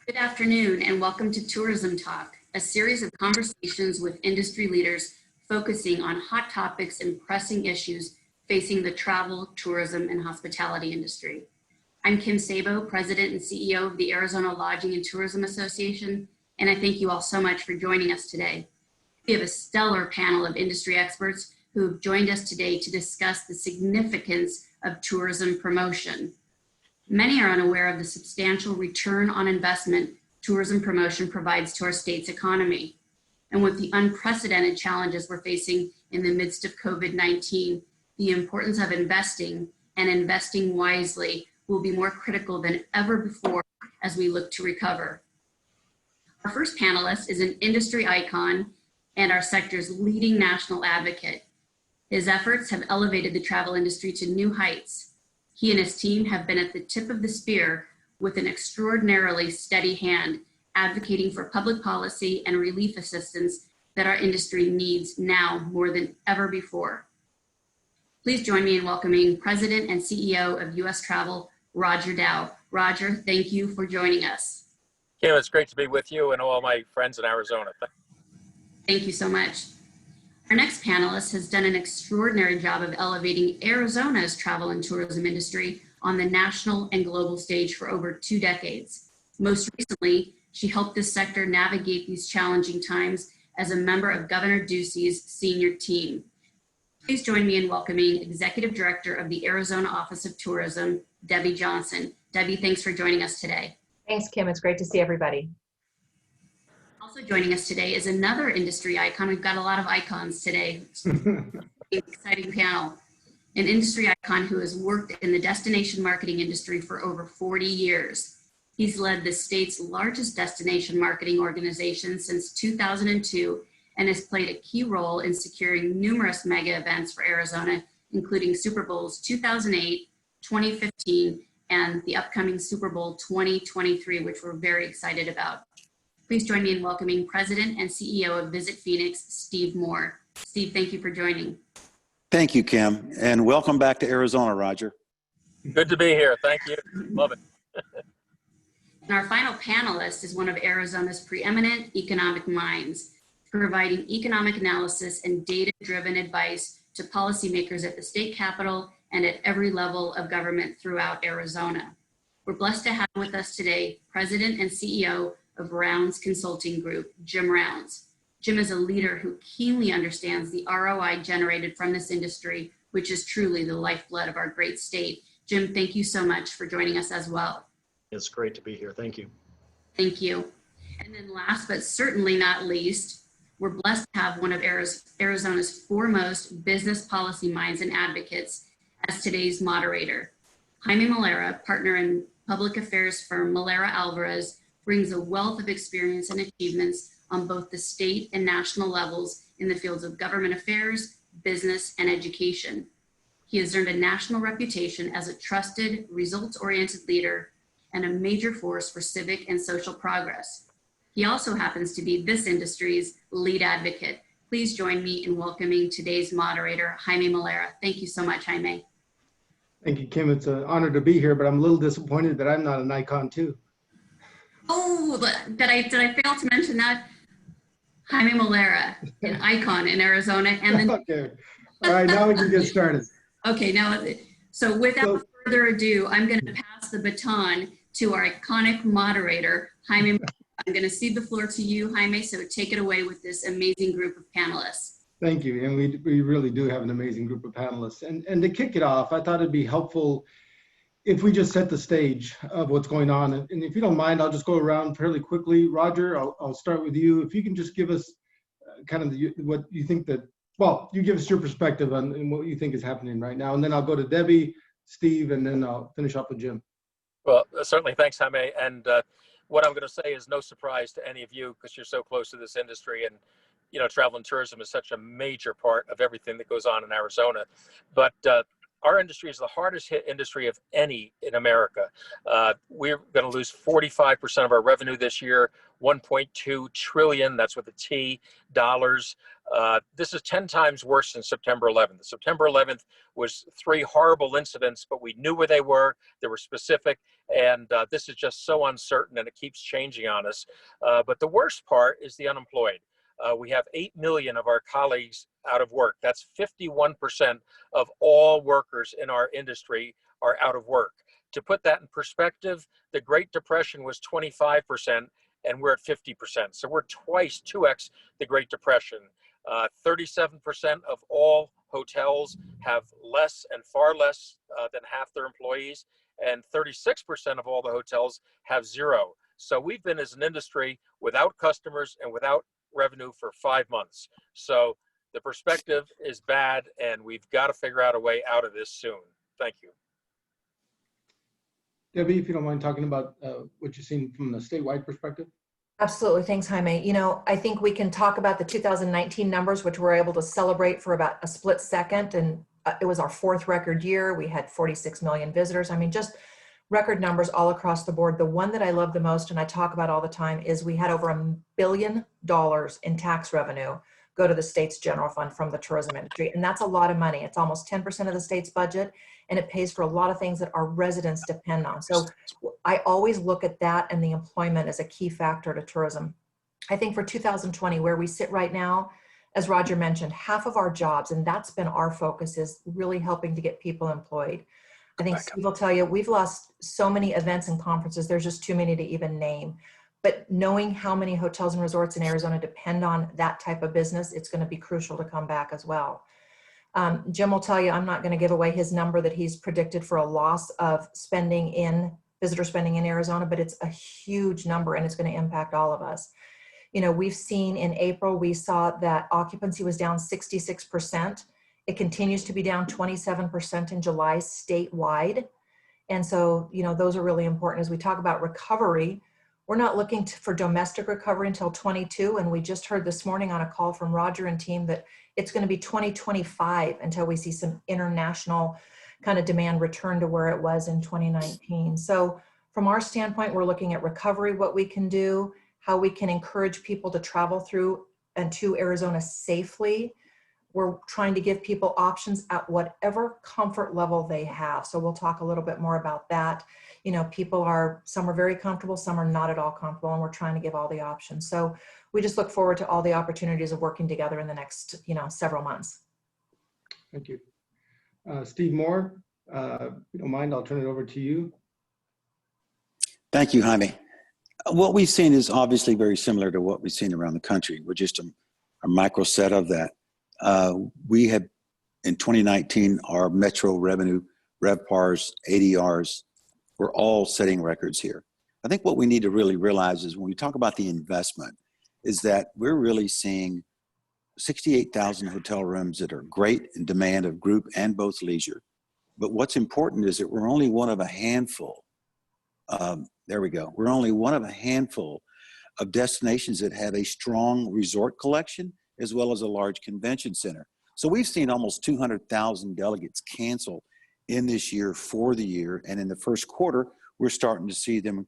Good afternoon and welcome to Tourism Talk, a series of conversations with industry leaders focusing on hot topics and pressing issues facing the travel, tourism, and hospitality industry. I'm Kim Sabo, President and CEO of the Arizona Lodging and Tourism Association, and I thank you all so much for joining us today. We have a stellar panel of industry experts who have joined us today to discuss the significance of tourism promotion. Many are unaware of the substantial return on investment tourism promotion provides to our state's economy. And with the unprecedented challenges we're facing in the midst of COVID-19, the importance of investing and investing wisely will be more critical than ever before as we look to recover. Our first panelist is an industry icon and our sector's leading national advocate. His efforts have elevated the travel industry to new heights. He and his team have been at the tip of the spear with an extraordinarily steady hand, advocating for public policy and relief assistance that our industry needs now more than ever before. Please join me in welcoming President and CEO of U.S. Travel, Roger Dow. Roger, thank you for joining us. Kim, it's great to be with you and all my friends in Arizona. Thank you so much. Our next panelist has done an extraordinary job of elevating Arizona's travel and tourism industry on the national and global stage for over 2 decades. Most recently, she helped this sector navigate these challenging times as a member of Governor Ducey's senior team. Please join me in welcoming Executive Director of the Arizona Office of Tourism, Debbie Johnson. Debbie, thanks for joining us today. Thanks, Kim. It's great to see everybody. Also joining us today is another industry icon. We've got a lot of icons today. Exciting panel. An industry icon who has worked in the destination marketing industry for over 40 years. He's led the state's largest destination marketing organization since 2002 and has played a key role in securing numerous mega events for Arizona, including Super Bowls 2008, 2015, and the upcoming Super Bowl 2023, which we're very excited about. Please join me in welcoming President and CEO of Visit Phoenix, Steve Moore. Steve, thank you for joining. Thank you, Kim, and welcome back to Arizona, Roger. Good to be here. Thank you. Love it. And our final panelist is one of Arizona's preeminent economic minds, providing economic analysis and data-driven advice to policymakers at the state capitol and at every level of government throughout Arizona. We're blessed to have with us today President and CEO of Rounds Consulting Group, Jim Rounds. Jim is a leader who keenly understands the ROI generated from this industry, which is truly the lifeblood of our great state. Jim, thank you so much for joining us as well. It's great to be here. Thank you. Thank you. And then last but certainly not least, we're blessed to have one of Arizona's foremost business policy minds and advocates as today's moderator. Jaime Molera, partner in public affairs firm Molera Alvarez, brings a wealth of experience and achievements on both the state and national levels in the fields of government affairs, business, and education. He has earned a national reputation as a trusted, results-oriented leader and a major force for civic and social progress. He also happens to be this industry's lead advocate. Please join me in welcoming today's moderator, Jaime Molera. Thank you so much, Jaime. Thank you, Kim. It's an honor to be here, but I'm a little disappointed that I'm not an icon too. Oh, did I fail to mention that? Jaime Molera, an icon in Arizona. And then Okay. All right, now we can get started. Okay, now, so without further ado, I'm going to pass the baton to our iconic moderator, Jaime Molera. I'm going to cede the floor to you, Jaime, so take it away with this amazing group of panelists. Thank you. And we really do have an amazing group of panelists. And to kick it off, I thought it'd be helpful if we just set the stage of what's going on. And if you don't mind, I'll just go around fairly quickly. Roger, I'll start with you. If you can just give us kind of what you think that, well, you give us your perspective on what you think is happening right now. And then I'll go to Debbie, Steve, and then I'll finish up with Jim. Well, certainly. Thanks, Jaime. And what I'm going to say is no surprise to any of you because you're so close to this industry. And, you know, travel and tourism is such a major part of everything that goes on in Arizona. But our industry is the hardest hit industry of any in America. We're going to lose 45% of our revenue this year, 1.2 trillion, that's with a T, dollars. This is 10 times worse than September 11th. September 11th was 3 horrible incidents, but we knew where they were specific, and this is just so uncertain and it keeps changing on us. But the worst part is the unemployed. We have 8 million of our colleagues out of work. That's 51% of all workers in our industry are out of work. To put that in perspective, the Great Depression was 25% and we're at 50%. So we're twice, 2x the Great Depression. 37% of all hotels have less and far less than half their employees, and 36% of all the hotels have 0. So we've been as an industry without customers and without revenue for 5 months. So the perspective is bad and we've got to figure out a way out of this soon. Thank you. Debbie, if you don't mind talking about what you've seen from the statewide perspective. Absolutely. Thanks, Jaime. You know, I think we can talk about the 2019 numbers, which we're able to celebrate for about a split second. And it was our 4th record year. We had 46 million visitors. I mean, just record numbers all across the board. The one that I love the most and I talk about all the time is we had over $1 billion in tax revenue go to the state's general fund from the tourism industry. And that's a lot of money. It's almost 10% of the state's budget, and it pays for a lot of things that our residents depend on. So I always look at that and the employment as a key factor to tourism. I think for 2020, where we sit right now, as Roger mentioned, half of our jobs, and that's been our focus, is really helping to get people employed. I think Steve will tell you, we've lost so many events and conferences, there's just too many to even name. But knowing how many hotels and resorts in Arizona depend on that type of business, it's going to be crucial to come back as well. Jim will tell you, I'm not going to give away his number that he's predicted for a loss of visitor spending in Arizona, but it's a huge number and it's going to impact all of us. You know, we've seen in April, we saw that occupancy was down 66%. It continues to be down 27% in July statewide. And so, you know, those are really important. As we talk about recovery, we're not looking for domestic recovery until 22. And we just heard this morning on a call from Roger and team that it's going to be 2025 until we see some international kind of demand return to where it was in 2019. So from our standpoint, we're looking at recovery, what we can do, how we can encourage people to travel through and to Arizona safely. We're trying to give people options at whatever comfort level they have. So we'll talk a little bit more about that. You know, some are very comfortable, some are not at all comfortable, and we're trying to give all the options. So we just look forward to all the opportunities of working together in the next, several months. Thank you. Steve Moore, if you don't mind, I'll turn it over to you. Thank you, Jaime. What we've seen is obviously very similar to what we've seen around the country. We're just a micro set of that. We had, in 2019, our metro revenue, RevPARs, ADRs, we're all setting records here. I think what we need to really realize is when we talk about the investment is that we're really seeing 68,000 hotel rooms that are great in demand of group and both leisure. But what's important is that we're only one of a handful. We're only one of a handful of destinations that have a strong resort collection as well as a large convention center. So we've seen almost 200,000 delegates cancel in this year for the year. And in the first quarter, we're starting to see them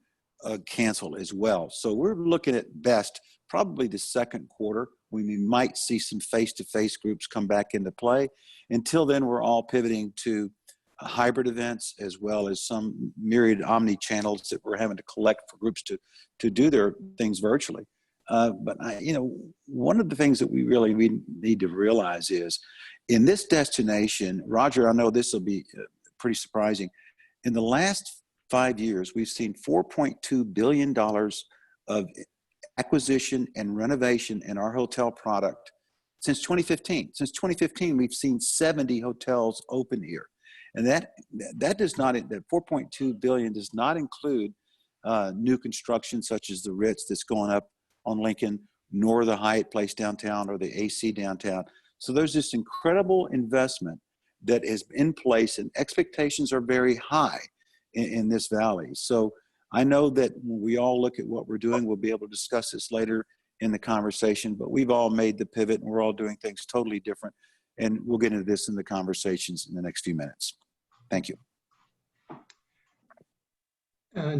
cancel as well. So we're looking at best, probably the second quarter, when we might see some face-to-face groups come back into play. Until then, we're all pivoting to hybrid events as well as some myriad omni-channels that we're having to collect for groups to do their things virtually. But one of the things that we need to realize is in this destination, Roger, I know this will be pretty surprising. In the last 5 years, we've seen $4.2 billion of acquisition and renovation in our hotel product since 2015. Since 2015, we've seen 70 hotels open here. And that $4.2 billion does not include new construction such as the Ritz that's going up on Lincoln, nor the Hyatt Place downtown or the AC downtown. So there's this incredible investment that is in place, and expectations are very high in this valley. So I know that when we all look at what we're doing, we'll be able to discuss this later in the conversation, but we've all made the pivot and we're all doing things totally different And we'll get into this in the conversations in the next few minutes. Thank you.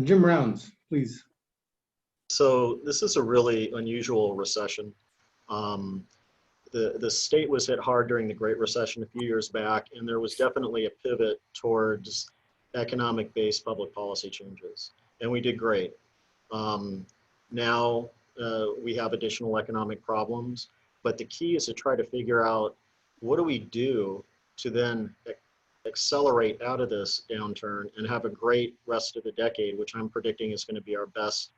Jim Rounds, please. So this is a really unusual recession. The state was hit hard during the Great Recession a few years back, and there was definitely a pivot towards economic-based public policy changes, and we did great. Now we have additional economic problems, but the key is to try to figure out what do we do to then accelerate out of this downturn and have a great rest of the decade, which I'm predicting is going to be our best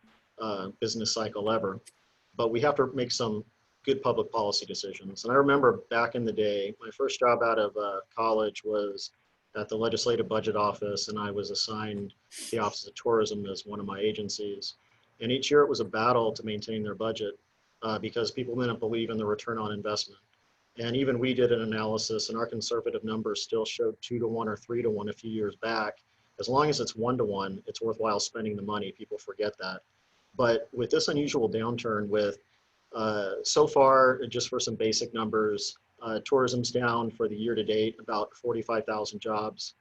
business cycle ever. But we have to make some good public policy decisions. And I remember back in the day, my first job out of college was at the Legislative Budget Office, and I was assigned the Office of Tourism as one of my agencies. And each year it was a battle to maintain their budget because people didn't believe in the return on investment. And even we did an analysis, and our conservative numbers still showed 2-to-1 or 3-to-1 a few years back. As long as it's 1-to-1, it's worthwhile spending the money. People forget that. But with this unusual downturn, with so far, just for some basic numbers, tourism's down for the year to date about 45,000 jobs.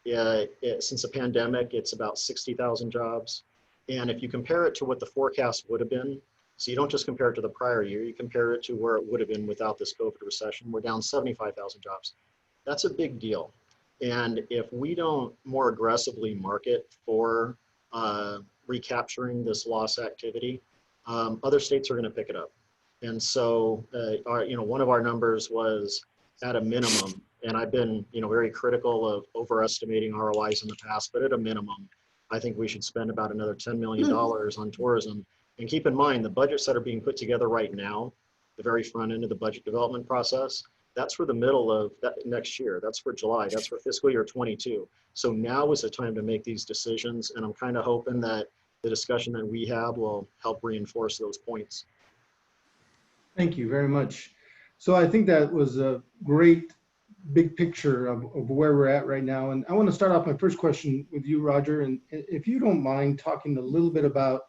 Since the pandemic, it's about 60,000 jobs. And if you compare it to what the forecast would have been, so you don't just compare it to the prior year, you compare it to where it would have been without this COVID recession, we're down 75,000 jobs. That's a big deal. And if we don't more aggressively market for recapturing this lost activity, other states are going to pick it up. And so, one of our numbers was at a minimum, and I've been, very critical of overestimating ROIs in the past, but at a minimum, I think we should spend about another $10 million on tourism. And keep in mind, the budgets that are being put together right now, the very front end of the budget development process, that's for the middle of next year. That's for July. That's for fiscal year 22. So now is the time to make these decisions. And I'm kind of hoping that the discussion that we have will help reinforce those points. Thank you very much. So I think that was a great big picture of where we're at right now. And I want to start off my first question with you, Roger. And if you don't mind talking a little bit about,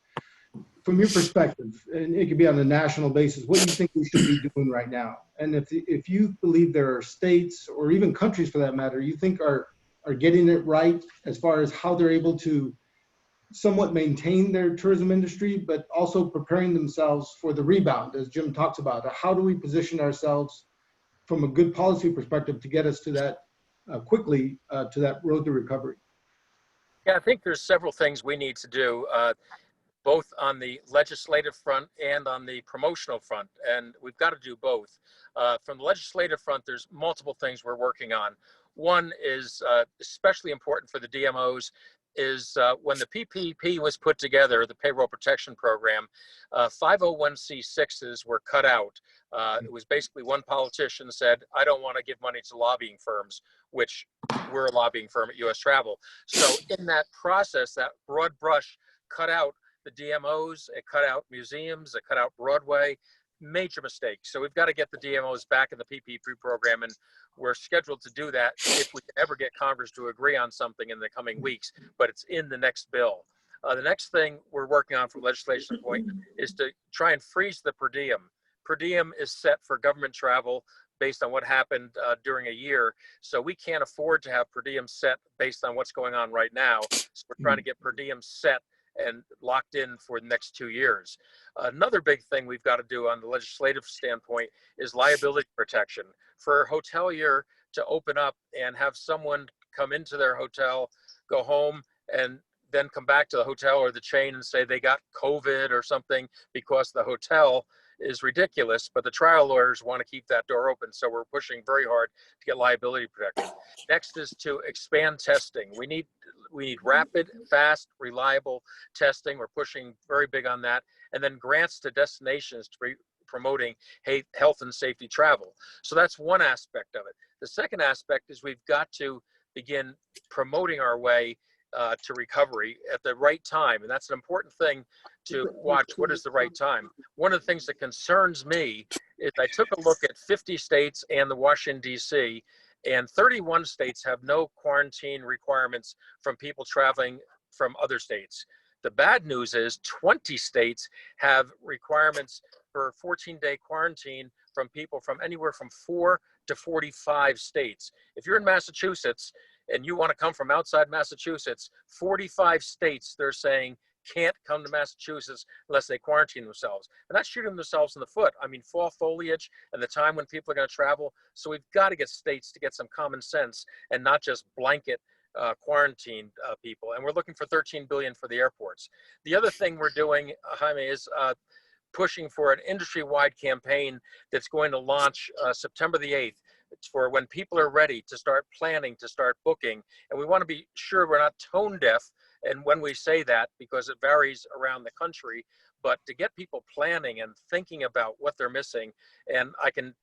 from your perspective, and it could be on a national basis, what you think we should be doing right now. And if you believe there are states or even countries for that matter, you think are getting it right as far as how they're able to somewhat maintain their tourism industry, but also preparing themselves for the rebound, as Jim talks about. How do we position ourselves from a good policy perspective to get us to that quickly to that road to recovery? Yeah, I think there's several things we need to do, both on the legislative front and on the promotional front, and we've got to do both. From the legislative front, there's multiple things we're working on. One is especially important for the DMOs is when the PPP was put together, the Payroll Protection Program, 501c6s were cut out. It was basically one politician said, I don't want to give money to lobbying firms, which we're a lobbying firm at U.S. Travel. So in that process, that broad brush cut out the DMOs, it cut out museums, it cut out Broadway. Major mistake. So we've got to get the DMOs back in the PPP program, and we're scheduled to do that if we can ever get Congress to agree on something in the coming weeks, but it's in the next bill. The next thing we're working on from legislation point is to try and freeze the per diem. Per diem is set for government travel based on what happened during a year. So we can't afford to have per diem set based on what's going on right now. So we're trying to get per diem set and locked in for the next 2 years. Another big thing we've got to do on the legislative standpoint is liability protection. For a hotelier to open up and have someone come into their hotel, go home, and then come back to the hotel or the chain and say they got COVID or something because the hotel is ridiculous, but the trial lawyers want to keep that door open. So we're pushing very hard to get liability protection. Next is to expand testing. We need rapid, fast, reliable testing. We're pushing very big on that. And then grants to destinations to be promoting health and safety travel. So that's one aspect of it. The second aspect is we've got to begin promoting our way to recovery at the right time. And that's an important thing to watch. What is the right time? One of the things that concerns me is I took a look at 50 states and the Washington, D.C., and 31 states have no quarantine requirements from people traveling from other states. The bad news is 20 states have requirements for 14-day quarantine from people from anywhere from 4 to 45 states. If you're in Massachusetts and you want to come from outside Massachusetts, 45 states they're saying can't come to Massachusetts unless they quarantine themselves. And that's shooting themselves in the foot. I mean, fall foliage and the time when people are going to travel. So we've got to get states to get some common sense and not just blanket quarantine people. And we're looking for 13 billion for the airports. The other thing we're doing, Jaime, is pushing for an industry-wide campaign that's going to launch September the 8th. It's for when people are ready to start planning, to start booking. And we want to be sure we're not tone deaf. And when we say that, because it varies around the country, but to get people planning and thinking about what they're missing. And I can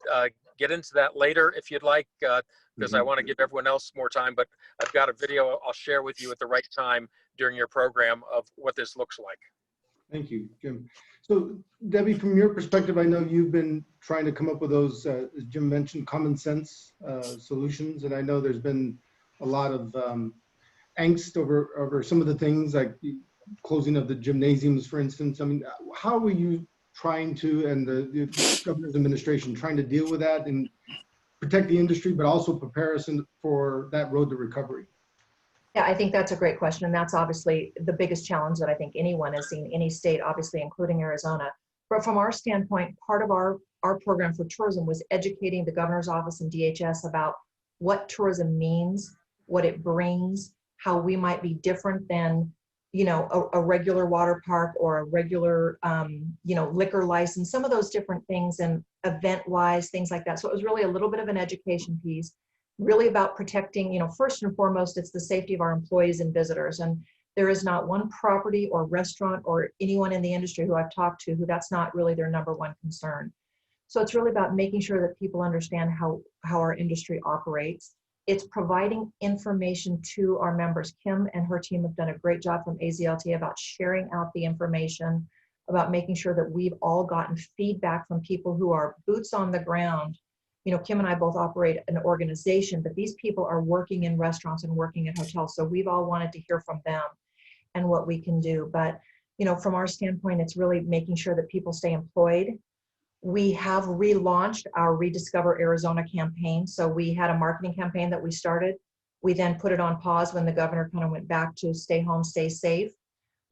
get into that later if you'd like, because I want to give everyone else more time, but I've got a video I'll share with you at the right time during your program of what this looks like. Thank you, Jim. So Debbie, from your perspective, I know you've been trying to come up with those, as Jim mentioned, common sense solutions. And I know there's been a lot of angst over some of the things like the closing of the gymnasiums, for instance. I mean, how are you trying to, and the governor's administration, trying to deal with that and protect the industry, but also prepare us for that road to recovery? Yeah, I think that's a great question. And that's obviously the biggest challenge that I think anyone has seen, any state, obviously, including Arizona. But from our standpoint, part of our program for tourism was educating the governor's office and DHS about what tourism means, what it brings, how we might be different than, you know, a regular water park or a regular, you know, liquor license, some of those different things, and event-wise, things like that. So it was really a little bit of an education piece, really about protecting, you know, first and foremost, it's the safety of our employees and visitors. And there is not one property or restaurant or anyone in the industry who I've talked to who that's not really their number one concern. So it's really about making sure that people understand how our industry operates. It's providing information to our members. Kim and her team have done a great job from AZLT about sharing out the information, about making sure that we've all gotten feedback from people who are boots on the ground. You know, Kim and I both operate an organization, but these people are working in restaurants and working at hotels. So we've all wanted to hear from them and what we can do. But, you know, from our standpoint, it's really making sure that people stay employed. We have relaunched our Rediscover Arizona campaign. So we had a marketing campaign that we started. We then put it on pause when the governor kind of went back to stay home, stay safe.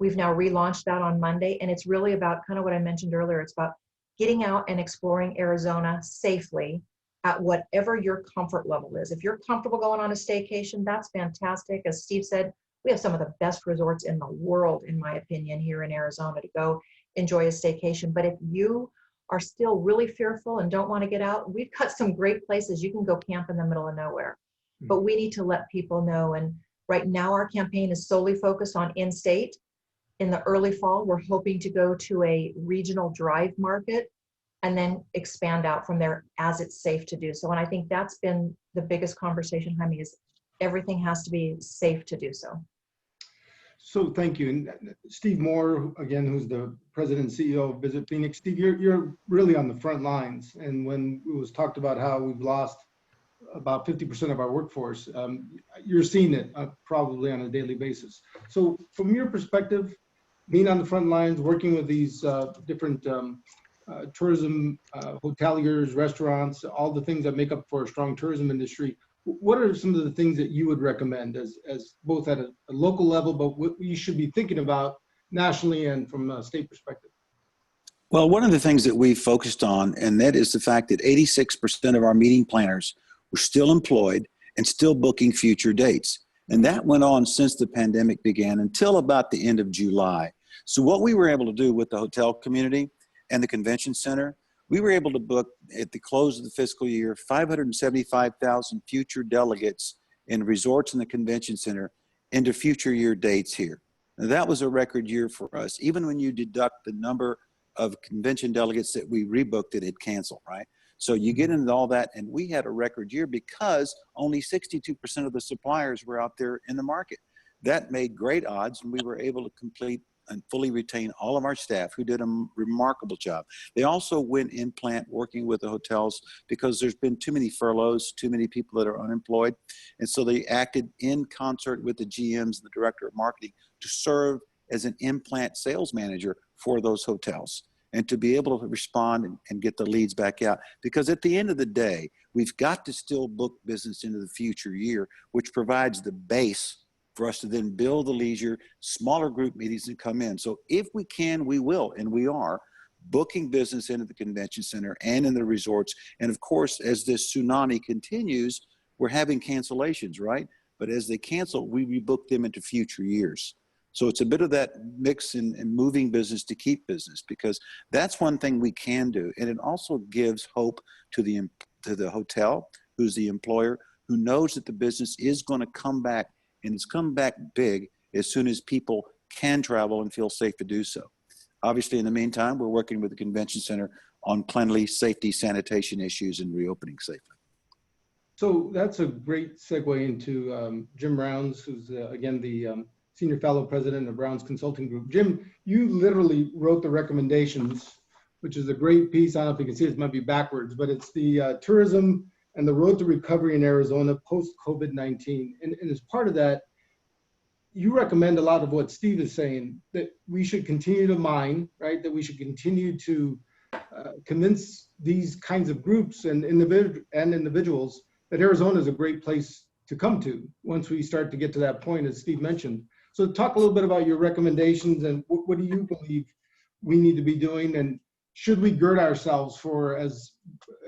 We've now relaunched that on Monday. And it's really about kind of what I mentioned earlier. It's about getting out and exploring Arizona safely at whatever your comfort level is. If you're comfortable going on a staycation, that's fantastic. As Steve said, we have some of the best resorts in the world, in my opinion, here in Arizona to go enjoy a staycation. But if you are still really fearful and don't want to get out, we've got some great places you can go camp in the middle of nowhere. But we need to let people know. And right now our campaign is solely focused on in-state. In the early fall, we're hoping to go to a regional drive market and then expand out from there as it's safe to do so. And I think that's been the biggest conversation, Jaime, is everything has to be safe to do so. So thank you. And Steve Moore, again, who's the president and CEO of Visit Phoenix. Steve, you're really on the front lines. And when it was talked about how we've lost about 50% of our workforce, you're seeing it probably on a daily basis. So from your perspective, being on the front lines, working with these different tourism, hoteliers, restaurants, all the things that make up for a strong tourism industry, what are some of the things that you would recommend as both at a local level, but what you should be thinking about nationally and from a state perspective? Well, one of the things that we focused on, and that is the fact that 86% of our meeting planners were still employed and still booking future dates. And that went on since the pandemic began until about the end of July. So what we were able to do with the hotel community and the convention center, we were able to book at the close of the fiscal year 575,000 future delegates in resorts and the convention center into future year dates here. Now, that was a record year for us, even when you deduct the number of convention delegates that we rebooked that had canceled, right? So you get into all that, and we had a record year because only 62% of the suppliers were out there in the market. That made great odds, and we were able to complete and fully retain all of our staff who did a remarkable job. They also went in plant working with the hotels because there's been too many furloughs, too many people that are unemployed. And so they acted in concert with the GMs and the director of marketing to serve as an in-plant sales manager for those hotels. and to be able to respond and get the leads back out. Because at the end of the day, we've got to still book business into the future year, which provides the base for us to then build the leisure, smaller group meetings and come in. So if we can, we will, and we are booking business into the convention center and in the resorts. And of course, as this tsunami continues, we're having cancellations, right? But as they cancel, we rebook them into future years. So it's a bit of that mix and moving business to keep business, because that's one thing we can do. And it also gives hope to the hotel, who's the employer, who knows that the business is going to come back, and it's come back big as soon as people can travel and feel safe to do so. Obviously, in the meantime, we're working with the convention center on cleanliness, safety, sanitation issues, and reopening safely. So that's a great segue into Jim Rounds, who's again the Senior Fellow President of Rounds Consulting Group. Jim, you literally wrote the recommendations, which is a great piece. I don't know if you can see it, it might be backwards, but it's the tourism and the road to recovery in Arizona post-COVID-19. And as part of that, you recommend a lot of what Steve is saying, that we should continue to mine, right? That we should continue to convince these kinds of groups and individuals that Arizona is a great place to come to once we start to get to that point, as Steve mentioned. So talk a little bit about your recommendations and what do you believe we need to be doing, and should we gird ourselves for, as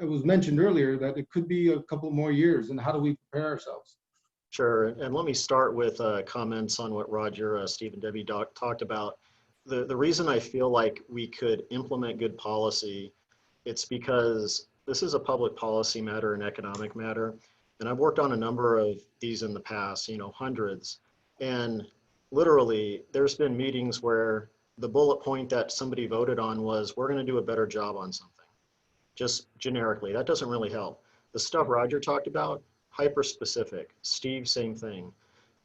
it was mentioned earlier, that it could be a couple more years, and how do we prepare ourselves? Sure, and let me start with comments on what Roger, Steve, and Debbie talked about. The reason I feel like we could implement good policy, it's because this is a public policy matter, an economic matter. And I've worked on a number of these in the past, hundreds. And literally, there's been meetings where the bullet point that somebody voted on was, we're going to do a better job on something. Just generically, that doesn't really help. The stuff Roger talked about, hyper specific. Steve, same thing.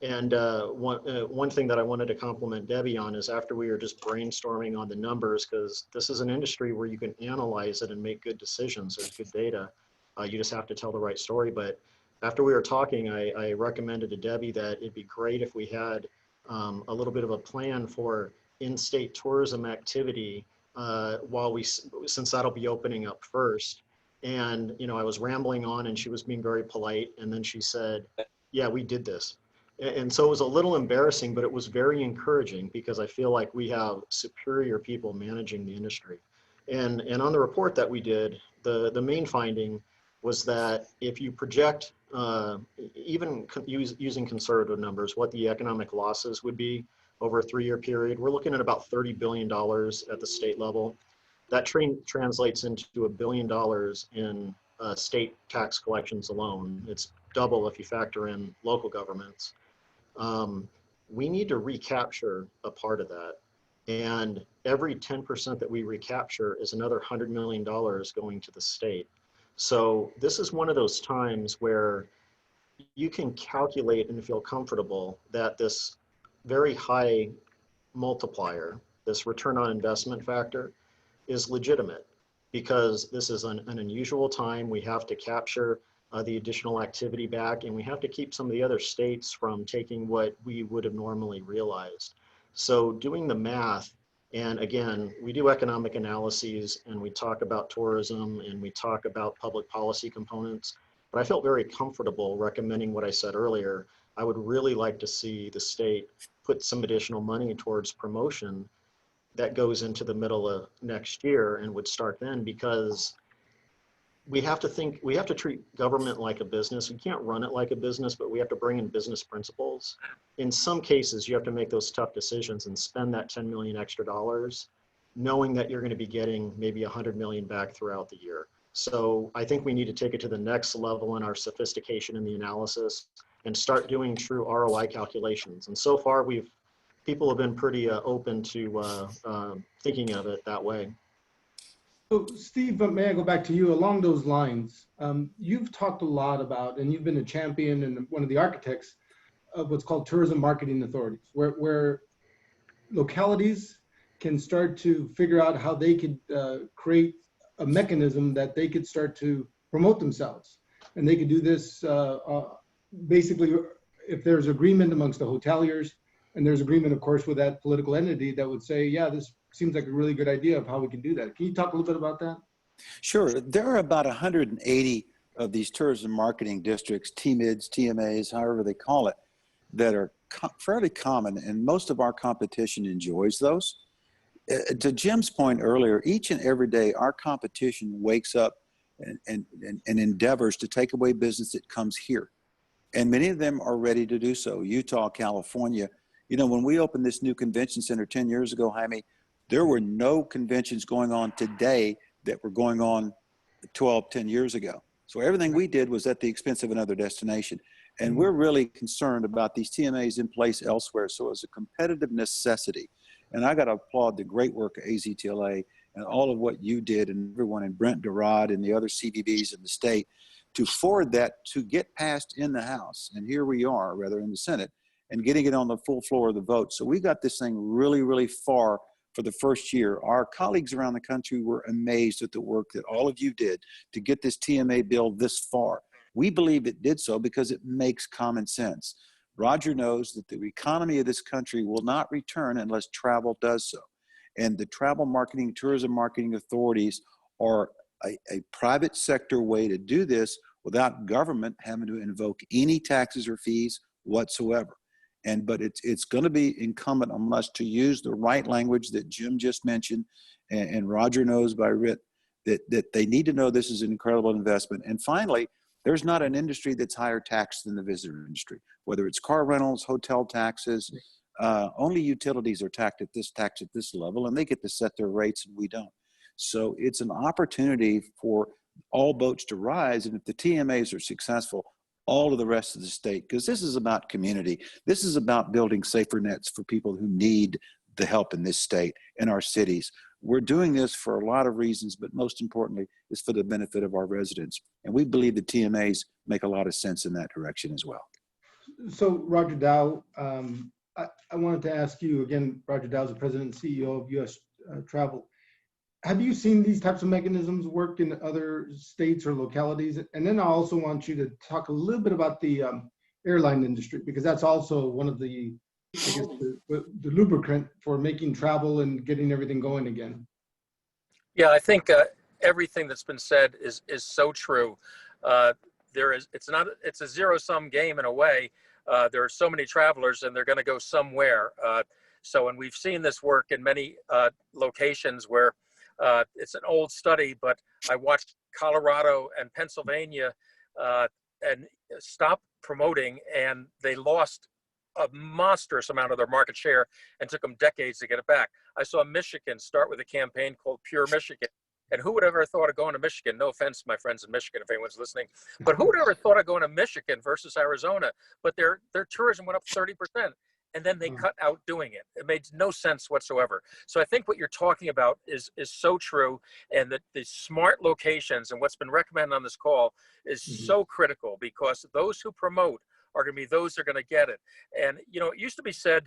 And one thing that I wanted to compliment Debbie on is, after we were just brainstorming on the numbers, because this is an industry where you can analyze it and make good decisions. There's good data. You just have to tell the right story. But after we were talking, I recommended to Debbie that it'd be great if we had a little bit of a plan for in-state tourism activity since that'll be opening up first. And, I was rambling on and she was being very polite. And then she said, yeah, we did this. And so it was a little embarrassing, but it was very encouraging, because I feel like we have superior people managing the industry. And on the report that we did, the main finding was that if you project, even using conservative numbers, what the economic losses would be over a 3-year period, we're looking at about $30 billion at the state level. That translates into $1 billion in state tax collections alone. It's double if you factor in local governments. We need to recapture a part of that. And every 10% that we recapture is another $100 million going to the state. So this is one of those times where you can calculate and feel comfortable that this very high multiplier, this return on investment factor, is legitimate, because this is an unusual time. We have to capture the additional activity back, and we have to keep some of the other states from taking what we would have normally realized. So doing the math, and again, we do economic analyses and we talk about tourism and we talk about public policy components, but I felt very comfortable recommending what I said earlier. I would really like to see the state put some additional money towards promotion that goes into the middle of next year and would start then, because we have to treat government like a business. We can't run it like a business, but we have to bring in business principles. In some cases, you have to make those tough decisions and spend that $10 million extra dollars, knowing that you're going to be getting maybe $100 million back throughout the year. So I think we need to take it to the next level in our sophistication in the analysis and start doing true ROI calculations. And so far, people have been pretty open to thinking of it that way. So Steve, may I go back to you along those lines? You've talked a lot about, and you've been a champion and one of the architects of what's called tourism marketing authorities, where localities can start to figure out how they could create a mechanism that they could start to promote themselves. And they could do this basically if there's agreement amongst the hoteliers, and there's agreement, of course, with that political entity that would say, yeah, this seems like a really good idea of how we can do that. Can you talk a little bit about that? Sure. There are about 180 of these tourism marketing districts, TMIDs, TMAs, however they call it, that are fairly common, and most of our competition enjoys those. To Jim's point earlier, each and every day our competition wakes up and endeavors to take away business that comes here. And many of them are ready to do so. Utah, California. You know, when we opened this new convention center 10 years ago, Jaime, there were no conventions going on today that were going on 10 years ago. So everything we did was at the expense of another destination. And we're really concerned about these TMAs in place elsewhere. So it's a competitive necessity. And I got to applaud the great work of AZTLA and all of what you did and everyone in Brent Durad and the other CVBs in the state to forward that to get passed in the House. And here we are, rather, in the Senate, and getting it on the full floor of the vote. So we got this thing really, really far for the first year. Our colleagues around the country were amazed at the work that all of you did to get this TMA bill this far. We believe it did so because it makes common sense. Roger knows that the economy of this country will not return unless travel does so. And the travel marketing, tourism marketing authorities are a private sector way to do this without government having to invoke any taxes or fees whatsoever. But it's going to be incumbent on us to use the right language that Jim just mentioned, and Roger knows by writ that they need to know this is an incredible investment. And finally, there's not an industry that's higher taxed than the visitor industry, whether it's car rentals, hotel taxes. Only utilities are taxed at this level, and they get to set their rates, and we don't. So it's an opportunity for all boats to rise, and if the TMAs are successful, all of the rest of the state, because this is about community. This is about building safer nets for people who need the help in this state, in our cities. We're doing this for a lot of reasons, but most importantly, is for the benefit of our residents. And we believe the TMAs make a lot of sense in that direction as well. So Roger Dow, I wanted to ask you again, Roger Dow is the president and CEO of U.S. Travel. Have you seen these types of mechanisms work in other states or localities? And then I also want you to talk a little bit about the airline industry, because that's also one of the, I guess, the lubricant for making travel and getting everything going again. Yeah, I think everything that's been said is so true. It's a zero-sum game in a way. There are so many travelers, and they're going to go somewhere. And we've seen this work in many locations where it's an old study, but I watched Colorado and Pennsylvania and stop promoting, and they lost a monstrous amount of their market share and took them decades to get it back. I saw Michigan start with a campaign called Pure Michigan. And who would ever thought of going to Michigan? No offense, my friends in Michigan, if anyone's listening, but who would ever thought of going to Michigan versus Arizona? But their tourism went up 30%. And then they cut out doing it. It made no sense whatsoever. So I think what you're talking about is so true, and that the smart locations and what's been recommended on this call is so critical, because those who promote are going to be those that are going to get it. And, you know, it used to be said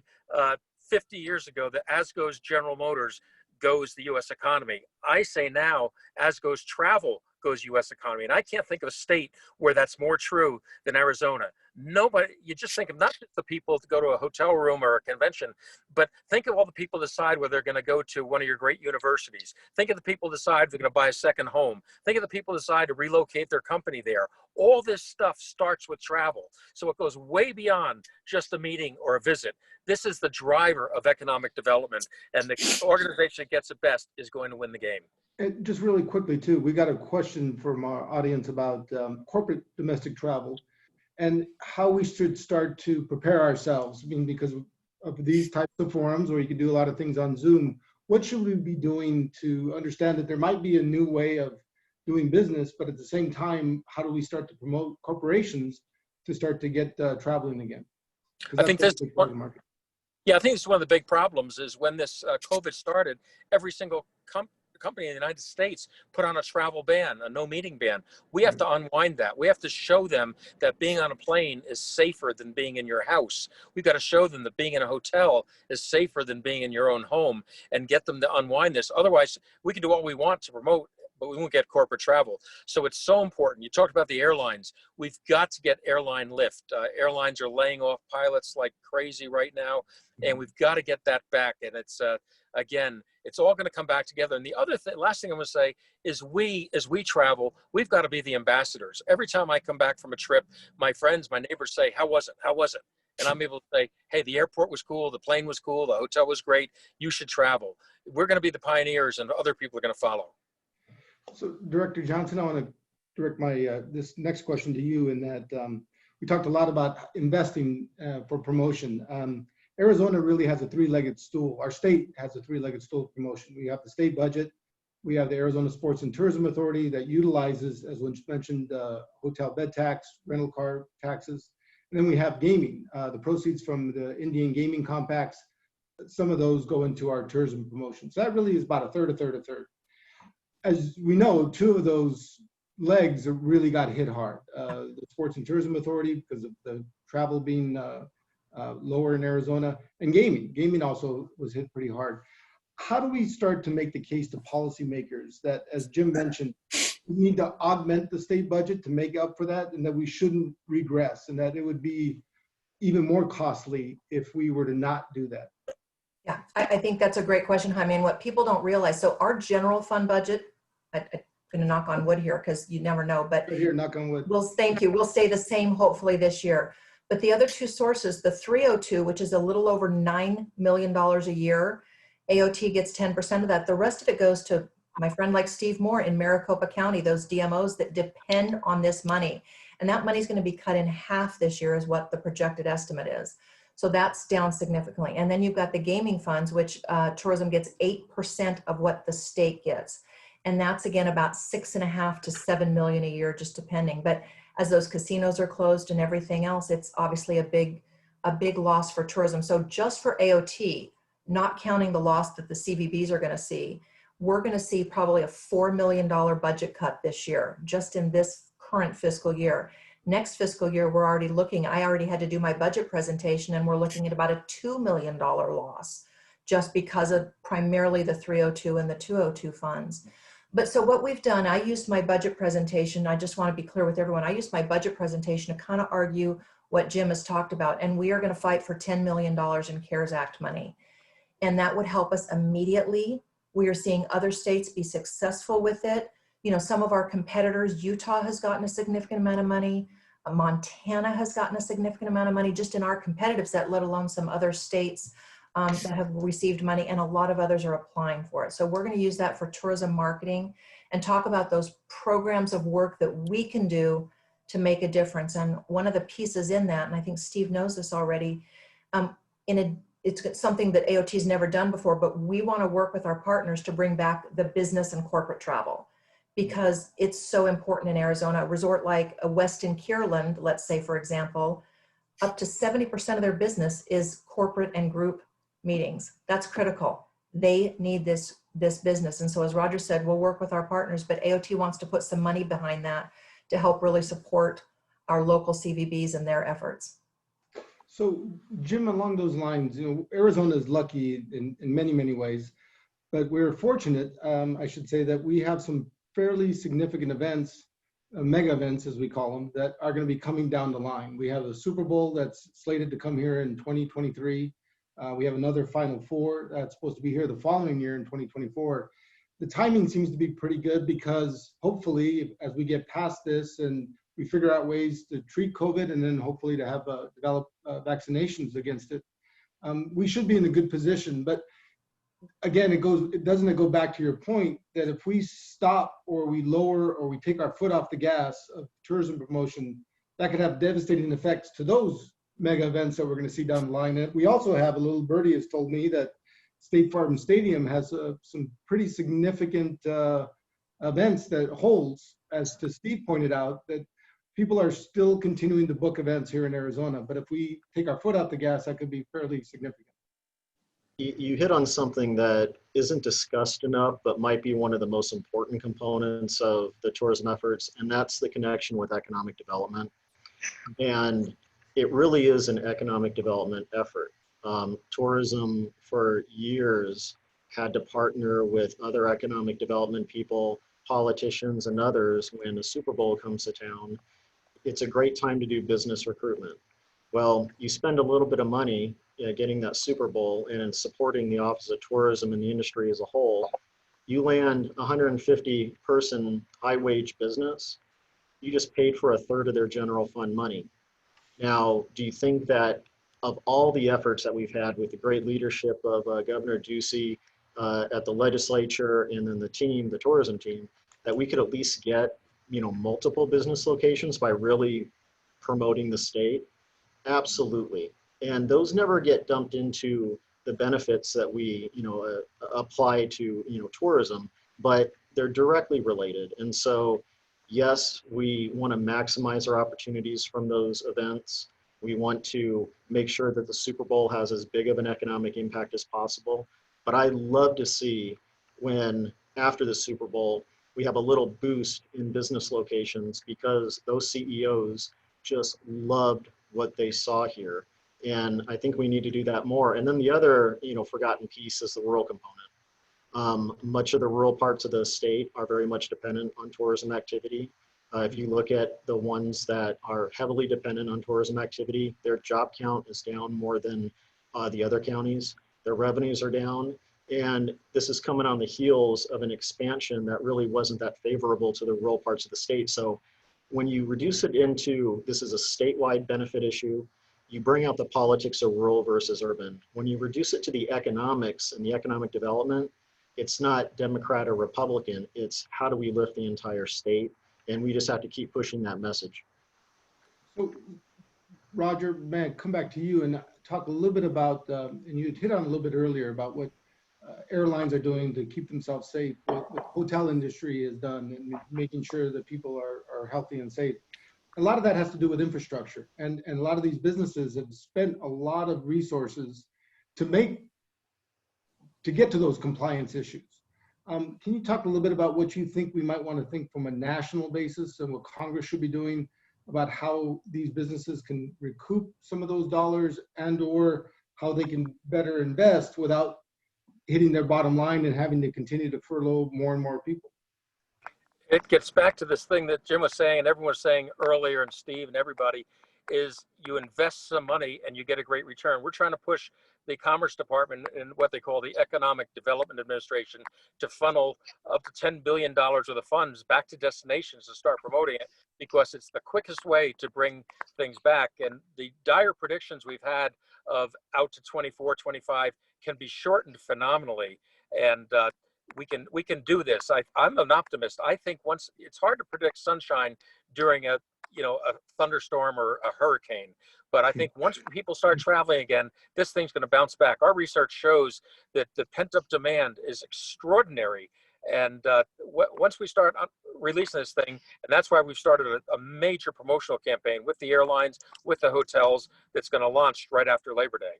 50 years ago that as goes General Motors, goes the U.S. economy. I say now, as goes travel, goes U.S. economy. And I can't think of a state where that's more true than Arizona. Nobody, you just think of not just the people to go to a hotel room or a convention, but think of all the people decide whether they're going to go to one of your great universities. Think of the people decide they're going to buy a second home. Think of the people decide to relocate their company there. All this stuff starts with travel. So it goes way beyond just a meeting or a visit. This is the driver of economic development, and the organization that gets it best is going to win the game. And just really quickly too, we got a question from our audience about corporate domestic travel and how we should start to prepare ourselves. I mean, because of these types of forums where you can do a lot of things on Zoom, what should we be doing to understand that there might be a new way of doing business, but at the same time, how do we start to promote corporations to start to get traveling again? I think this I think it's one of the big problems is when this COVID started, every single company in the United States put on a travel ban, a no meeting ban. We have to unwind that. We have to show them that being on a plane is safer than being in your house. We've got to show them that being in a hotel is safer than being in your own home, and get them to unwind this. Otherwise, we can do what we want to promote, but we won't get corporate travel. So it's so important. You talked about the airlines. We've got to get airline lift. Airlines are laying off pilots like crazy right now, and we've got to get that back. And it's again, it's all going to come back together. And the other thing, last thing I'm going to say is as we travel, we've got to be the ambassadors. Every time I come back from a trip, my friends, my neighbors say, how was it? How was it? And I'm able to say, hey, the airport was cool. The plane was cool. The hotel was great. You should travel. We're going to be the pioneers, and other people are going to follow. So Director Johnson, I want to direct my this next question to you in that we talked a lot about investing for promotion. Arizona really has a three-legged stool. Our state has a three-legged stool of promotion. We have the state budget. We have the Arizona Sports and Tourism Authority that utilizes, as was mentioned, hotel bed tax, rental car taxes. And then we have gaming, the proceeds from the Indian gaming compacts. Some of those go into our tourism promotion. So that really is about a third, a third, a third. As we know, two of those legs really got hit hard. The Sports and Tourism Authority, because of the travel being lower in Arizona, and gaming. Gaming also was hit pretty hard. How do we start to make the case to policymakers that, as Jim mentioned, we need to augment the state budget to make up for that, and that we shouldn't regress, and that it would be even more costly if we were to not do that? Yeah, I think that's a great question, Jaime. And what people don't realize, so our general fund budget, I'm going to knock on wood here because you never know, but Right here, knock on wood. thank you. We'll stay the same hopefully this year. But the other two sources, the 302, which is a little over $9 million a year, AOT gets 10% of that. The rest of it goes to my friend like Steve Moore in Maricopa County, those DMOs that depend on this money. And that money is going to be cut in half this year is what the projected estimate is. So that's down significantly. And then you've got the gaming funds, which tourism gets 8% of what the state gets. And that's again about 6.5 to 7 million a year, just depending. But as those casinos are closed and everything else, it's obviously a big loss for tourism. So just for AOT, not counting the loss that the CVBs are going to see, we're going to see probably a $4 million budget cut this year, just in this current fiscal year. Next fiscal year, we're already looking, I already had to do my budget presentation, and we're looking at about a $2 million loss just because of primarily the 302 and the 202 funds. But so what we've done, I used my budget presentation. I just want to be clear with everyone. I used my budget presentation to kind of argue what Jim has talked about. And we are going to fight for $10 million in CARES Act money. And that would help us immediately. We are seeing other states be successful with it. You know, some of our competitors, Utah has gotten a significant amount of money. Montana has gotten a significant amount of money just in our competitive set, let alone some other states that have received money, and a lot of others are applying for it. So we're going to use that for tourism marketing and talk about those programs of work that we can do to make a difference. And one of the pieces in that, and I think Steve knows this already, it's something that AOT has never done before, but we want to work with our partners to bring back the business and corporate travel, because it's so important in Arizona. A resort like a Westin Kierland, let's say, for example, up to 70% of their business is corporate and group meetings. That's critical. They need this business. And so as Roger said, we'll work with our partners, but AOT wants to put some money behind that to help really support our local CVBs and their efforts. So Jim, along those lines, you know, Arizona is lucky in many, many ways, but we're fortunate, I should say, that we have some fairly significant events, mega events, as we call them, that are going to be coming down the line. We have a Super Bowl that's slated to come here in 2023. We have another Final Four that's supposed to be here the following year in 2024. The timing seems to be pretty good because hopefully, as we get past this and we figure out ways to treat COVID, and then hopefully to have develop vaccinations against it, we should be in a good position. But again, doesn't it go back to your point that if we stop or we lower or we take our foot off the gas of tourism promotion, that could have devastating effects to those mega events that we're going to see down the line. And we also have, a little birdie has told me that State Farm Stadium has some pretty significant events that holds, as to Steve pointed out, that people are still continuing to book events here in Arizona. But if we take our foot off the gas, that could be fairly significant. You hit on something that isn't discussed enough, but might be one of the most important components of the tourism efforts, and that's the connection with economic development. And it really is an economic development effort. Tourism for years had to partner with other economic development people, politicians, and others. When a Super Bowl comes to town, it's a great time to do business recruitment. Well, you spend a little bit of money getting that Super Bowl and in supporting the Office of Tourism and the industry as a whole, you land 150 person high wage business, you just paid for a third of their general fund money. Now, do you think that of all the efforts that we've had with the great leadership of Governor Ducey at the legislature and then the team, the tourism team, that we could at least get, multiple business locations by really promoting the state? Absolutely. And those never get dumped into the benefits that we, apply to, tourism, but they're directly related. And so, yes, we want to maximize our opportunities from those events. We want to make sure that the Super Bowl has as big of an economic impact as possible. But I love to see when after the Super Bowl, we have a little boost in business locations because those CEOs just loved what they saw here. And I think we need to do that more. And then the other, forgotten piece is the rural component. Much of the rural parts of the state are very much dependent on tourism activity. If you look at the ones that are heavily dependent on tourism activity, their job count is down more than the other counties. Their revenues are down. And this is coming on the heels of an expansion that really wasn't that favorable to the rural parts of the state. So when you reduce it into, this is a statewide benefit issue, you bring out the politics of rural versus urban. When you reduce it to the economics and the economic development, it's not Democrat or Republican, it's how do we lift the entire state? And we just have to keep pushing that message. So, Roger, may I come back to you and talk a little bit about, and you hit on a little bit earlier about what airlines are doing to keep themselves safe, what the hotel industry has done, and making sure that people are healthy and safe. A lot of that has to do with infrastructure, and a lot of these businesses have spent a lot of resources to get to those compliance issues. Can you talk a little bit about what you think we might want to think from a national basis and what Congress should be doing about how these businesses can recoup some of those dollars and or how they can better invest without hitting their bottom line and having to continue to furlough more and more people? It gets back to this thing that Jim was saying and everyone was saying earlier, and Steve and everybody, is you invest some money and you get a great return. We're trying to push the Commerce Department and what they call the Economic Development Administration to funnel up to $10 billion worth of funds back to destinations to start promoting it, because it's the quickest way to bring things back. And the dire predictions we've had of out to 24, 25 can be shortened phenomenally. And we can do this. I'm an optimist. I think once, it's hard to predict sunshine during a thunderstorm or a hurricane, but I think once people start traveling again, this thing's going to bounce back. Our research shows that the pent-up demand is extraordinary, and once we start releasing this thing, and that's why we've started a major promotional campaign with the airlines, with the hotels, that's going to launch right after Labor Day.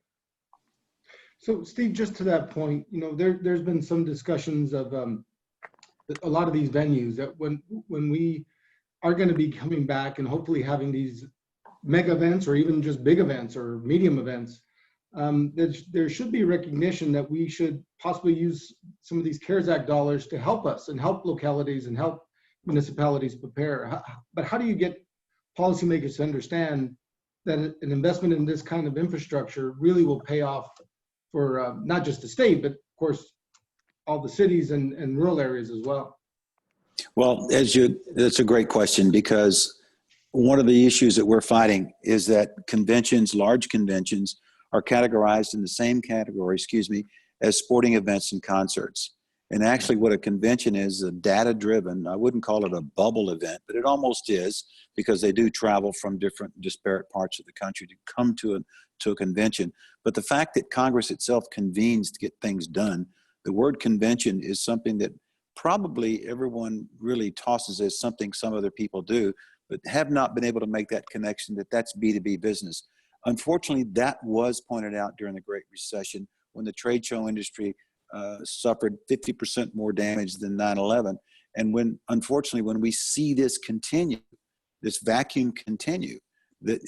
So Steve, just to that point, there's been some discussions of a lot of these venues that when we are going to be coming back and hopefully having these mega events or even just big events or medium events, there should be recognition that we should possibly use some of these CARES Act dollars to help us and help localities and help municipalities prepare. But how do you get policymakers to understand that an investment in this kind of infrastructure really will pay off for not just the state, but of course, all the cities and rural areas as well? Well, that's a great question, because one of the issues that we're fighting is that large conventions are categorized in the same category, as sporting events and concerts. And actually what a convention is a data-driven, I wouldn't call it a bubble event, but it almost is, because they do travel from different disparate parts of the country to come to a convention. But the fact that Congress itself convenes to get things done, the word convention is something that probably everyone really tosses as something some other people do, but have not been able to make that connection that that's B2B business. Unfortunately, that was pointed out during the Great Recession when the trade show industry suffered 50% more damage than 9/11. And unfortunately, when we see this continue, this vacuum continue, that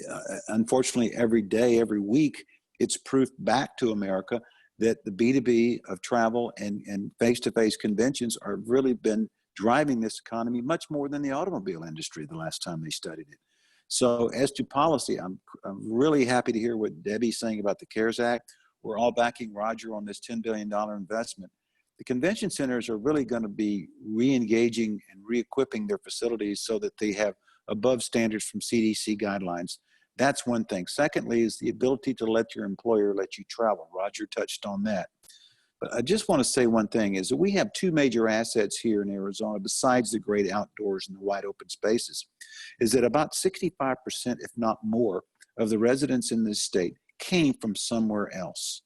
unfortunately every day, every week, it's proof back to America that the B2B of travel and face-to-face conventions are really been driving this economy much more than the automobile industry the last time they studied it. So as to policy, I'm really happy to hear what Debbie's saying about the CARES Act. We're all backing Roger on this $10 billion investment. The convention centers are really going to be re-engaging and re-equipping their facilities so that they have above standards from CDC guidelines. That's one thing. Secondly is the ability to let your employer let you travel. Roger touched on that. But I just want to say one thing is that we have two major assets here in Arizona besides the great outdoors and the wide open spaces, is that about 65%, if not more, of the residents in this state came from somewhere else.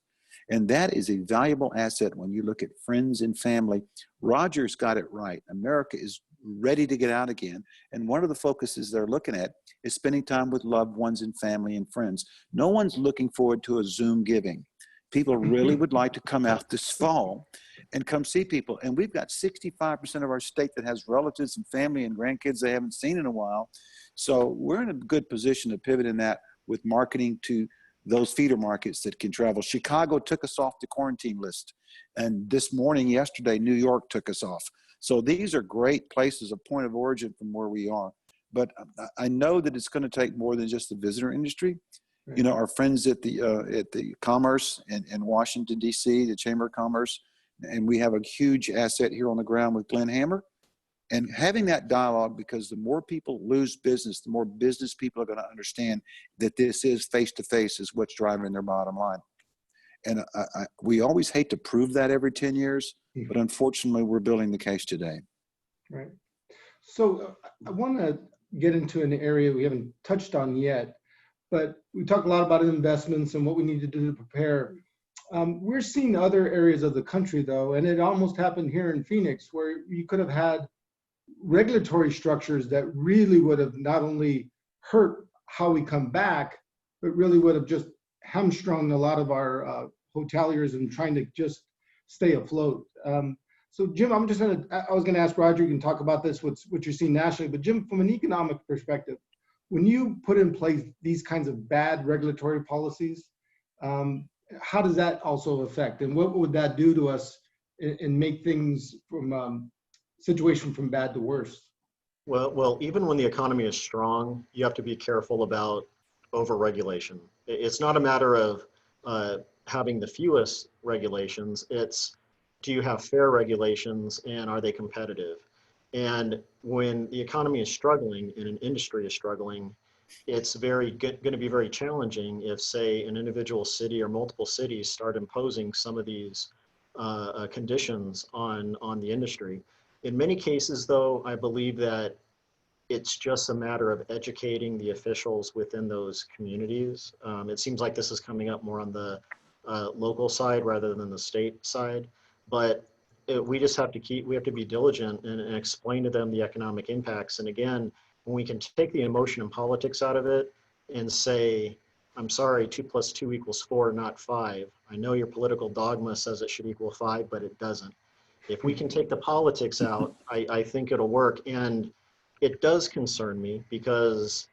And that is a valuable asset when you look at friends and family. Roger's got it right. America is ready to get out again. And one of the focuses they're looking at is spending time with loved ones and family and friends. No one's looking forward to a Zoom giving. People really would like to come out this fall and come see people. And we've got 65% of our state that has relatives and family and grandkids they haven't seen in a while. So we're in a good position to pivot in that with marketing to those feeder markets that can travel. Chicago took us off the quarantine list. And this morning, yesterday, New York took us off. So these are great places, a point of origin from where we are. But I know that it's going to take more than just the visitor industry. You know, our friends at the Commerce in Washington, D.C., the Chamber of Commerce, and we have a huge asset here on the ground with Glenn Hammer. And having that dialogue, because the more people lose business, the more business people are going to understand that this is face-to-face is what's driving their bottom line. And we always hate to prove that every 10 years, but unfortunately, we're building the case today. Right. So I want to get into an area we haven't touched on yet, but we talk a lot about investments and what we need to do to prepare. We're seeing other areas of the country, though, and it almost happened here in Phoenix, where you could have had regulatory structures that really would have not only hurt how we come back, but really would have just hamstrung a lot of our hoteliers and trying to just stay afloat. So Jim, I was gonna ask Roger, you can talk about this, what you're seeing nationally, but Jim, from an economic perspective, when you put in place these kinds of bad regulatory policies, how does that also affect, and what would that do to us and make things from situation from bad to worse? Well, even when the economy is strong, you have to be careful about overregulation. It's not a matter of having the fewest regulations. It's, do you have fair regulations and are they competitive? And when the economy is struggling and an industry is struggling, it's going to be very challenging if, say, an individual city or multiple cities start imposing some of these conditions on the industry. In many cases, though, I believe that it's just a matter of educating the officials within those communities. It seems like this is coming up more on the local side rather than the state side, but we just have to we have to be diligent and explain to them the economic impacts. And again, when we can take the emotion and politics out of it and say, I'm sorry, 2 + 2 = 4, not 5. I know your political dogma says it should equal 5, but it doesn't. If we can take the politics out, I think it'll work. And it does concern me, because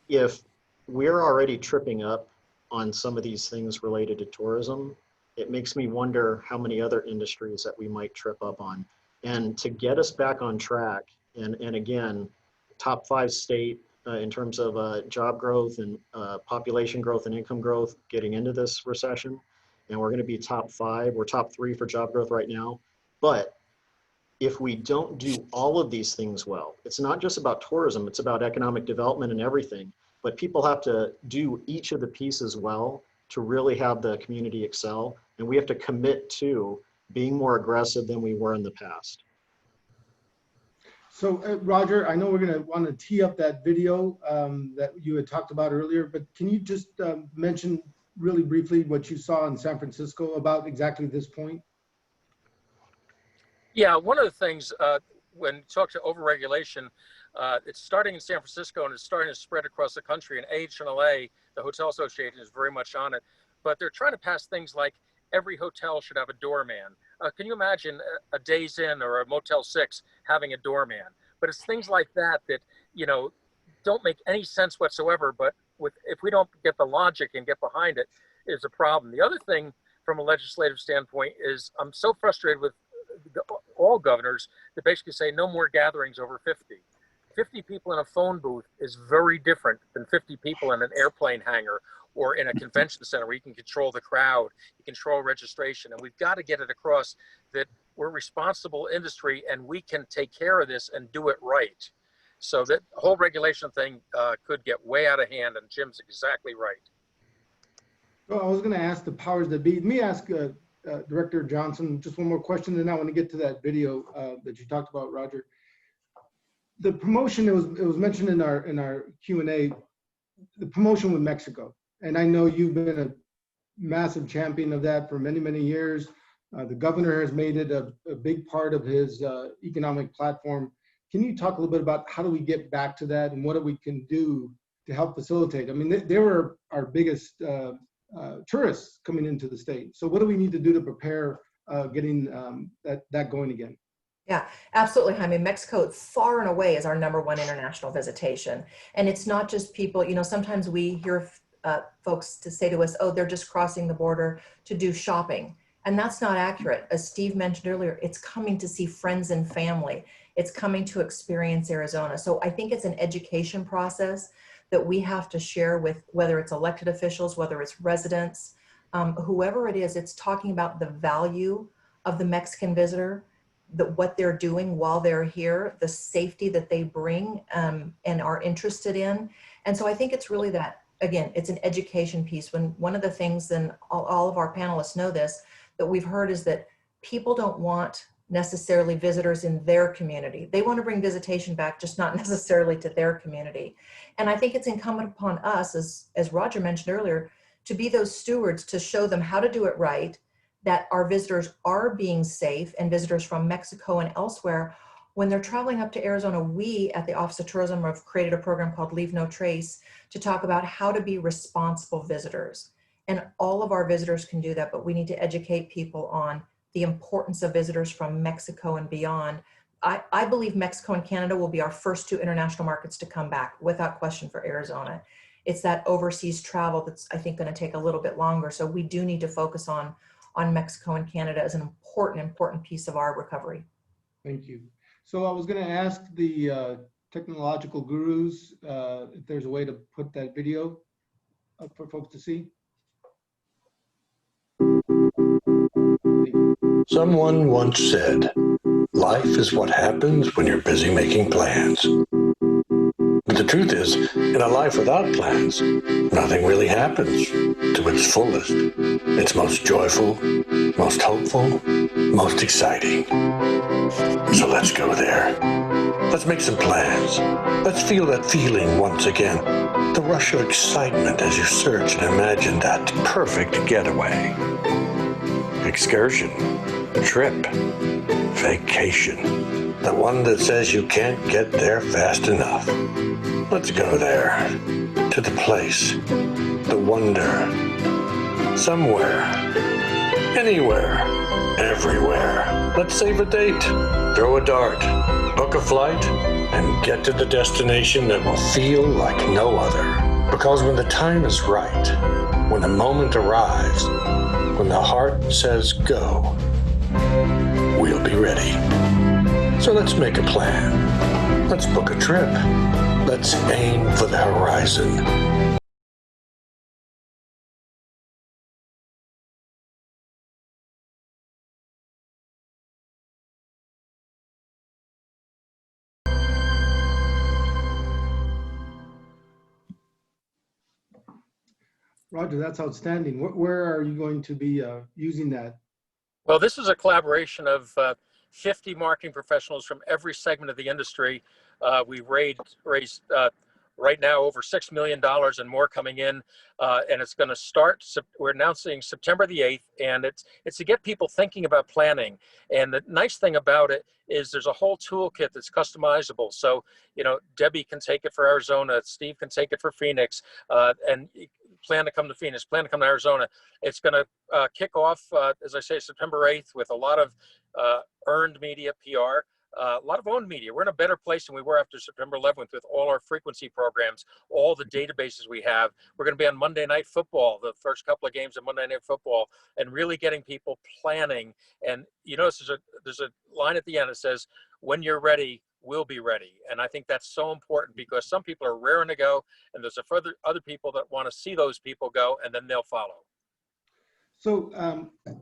if we're already tripping up on some of these things related to tourism, it makes me wonder how many other industries that we might trip up on. And to get us back on track, and again, top 5 state in terms of job growth and population growth and income growth getting into this recession, and we're going to be top 5, we're top 3 for job growth right now. But if we don't do all of these things well, it's not just about tourism, it's about economic development and everything, but people have to do each of the pieces well to really have the community excel. And we have to commit to being more aggressive than we were in the past. So Roger, I know we're gonna want to tee up that video that you had talked about earlier, but can you just mention really briefly what you saw in San Francisco about exactly this point? Yeah, one of the things when you talk to overregulation, it's starting in San Francisco and it's starting to spread across the country. And AHLA, the Hotel Association, is very much on it. But they're trying to pass things like every hotel should have a doorman. Can you imagine a Days Inn or a Motel 6 having a doorman? But it's things like that that, you know, don't make any sense whatsoever. But if we don't get the logic and get behind it, is a problem. The other thing from a legislative standpoint is I'm so frustrated with all governors that basically say no more gatherings over 50. 50 people in a phone booth is very different than 50 people in an airplane hangar or in a convention center where you can control the crowd, you control registration. And we've got to get it across that we're a responsible industry and we can take care of this and do it right. So that whole regulation thing could get way out of hand, and Jim's exactly right. Well, I was going to ask the powers that be. Let me ask Director Johnson just one more question, and I want to get to that video that you talked about, Roger. The promotion, it was mentioned in our Q&A, the promotion with Mexico, and I know you've been a massive champion of that for many, many years. The governor has made it a big part of his economic platform. Can you talk a little bit about how do we get back to that and what we can do to help facilitate? I mean, they were our biggest tourists coming into the state. So what do we need to do to prepare getting that going again? Yeah, absolutely, Jaime. Mexico far and away is our #1 international visitation. And it's not just people, you know, sometimes we hear folks to say to us, oh, they're just crossing the border to do shopping. And that's not accurate. As Steve mentioned earlier, it's coming to see friends and family. It's coming to experience Arizona. So I think it's an education process that we have to share with, whether it's elected officials, whether it's residents, whoever it is. It's talking about the value of the Mexican visitor, what they're doing while they're here, the safety that they bring and are interested in. And so I think it's really that, again, it's an education piece. When one of the things, and all of our panelists know this, that we've heard is that people don't want necessarily visitors in their community. They want to bring visitation back, just not necessarily to their community. And I think it's incumbent upon us, as Roger mentioned earlier, to be those stewards, to show them how to do it right, that our visitors are being safe, and visitors from Mexico and elsewhere, when they're traveling up to Arizona, we at the Office of Tourism have created a program called Leave No Trace to talk about how to be responsible visitors. And all of our visitors can do that, but we need to educate people on the importance of visitors from Mexico and beyond. I believe Mexico and Canada will be our first 2 international markets to come back without question for Arizona. It's that overseas travel that's, I think, going to take a little bit longer. So we do need to focus on Mexico and Canada as an important piece of our recovery. Thank you. So I was going to ask the technological gurus if there's a way to put that video up for folks to see. Someone once said, life is what happens when you're busy making plans. But the truth is, in a life without plans, nothing really happens to its fullest. It's most joyful, most hopeful, most exciting. So let's go there. Let's make some plans. Let's feel that feeling once again. The rush of excitement as you search and imagine that perfect getaway. Excursion, trip, vacation. The one that says you can't get there fast enough. Let's go there. To the place. The wonder. Somewhere. Anywhere. Everywhere. Let's save a date. Throw a dart. Book a flight. And get to the destination that will feel like no other. Because when the time is right, when the moment arrives, when the heart says go, we'll be ready. So let's make a plan. Let's book a trip. Let's aim for the horizon. Roger, that's outstanding. Where are you going to be using that? Well, this is a collaboration of 50 marketing professionals from every segment of the industry. We raised right now over $6 million and more coming in, and it's going to start. We're announcing September the 8th, and it's to get people thinking about planning. And the nice thing about it is there's a whole toolkit that's customizable. So, you know, Debbie can take it for Arizona, Steve can take it for Phoenix, and plan to come to Phoenix, plan to come to Arizona. It's going to kick off, as I say, September 8th with a lot of earned media, PR. A lot of owned media. We're in a better place than we were after September 11th with all our frequency programs, all the databases we have. We're going to be on Monday Night Football, the first couple of games of Monday Night Football, and really getting people planning. And you notice there's a line at the end that says, when you're ready, will be ready. And I think that's so important because some people are raring to go, and there's other people that want to see those people go, and then they'll follow. So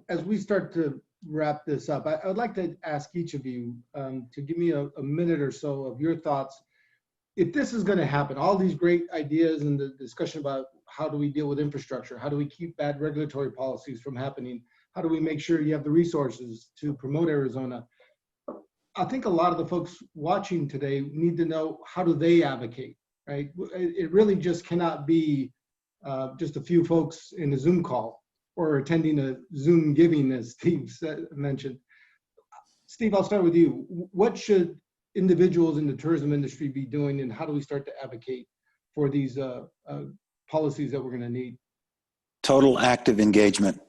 as we start to wrap this up, I would like to ask each of you to give me a minute or so of your thoughts. If this is going to happen, all these great ideas and the discussion about how do we deal with infrastructure, how do we keep bad regulatory policies from happening, how do we make sure you have the resources to promote Arizona? I think a lot of the folks watching today need to know, how do they advocate, right? It really just cannot be just a few folks in a Zoom call or attending a Zoom giving, as Steve mentioned. Steve, I'll start with you. What should individuals in the tourism industry be doing, and how do we start to advocate for these policies that we're going to need? Total active engagement.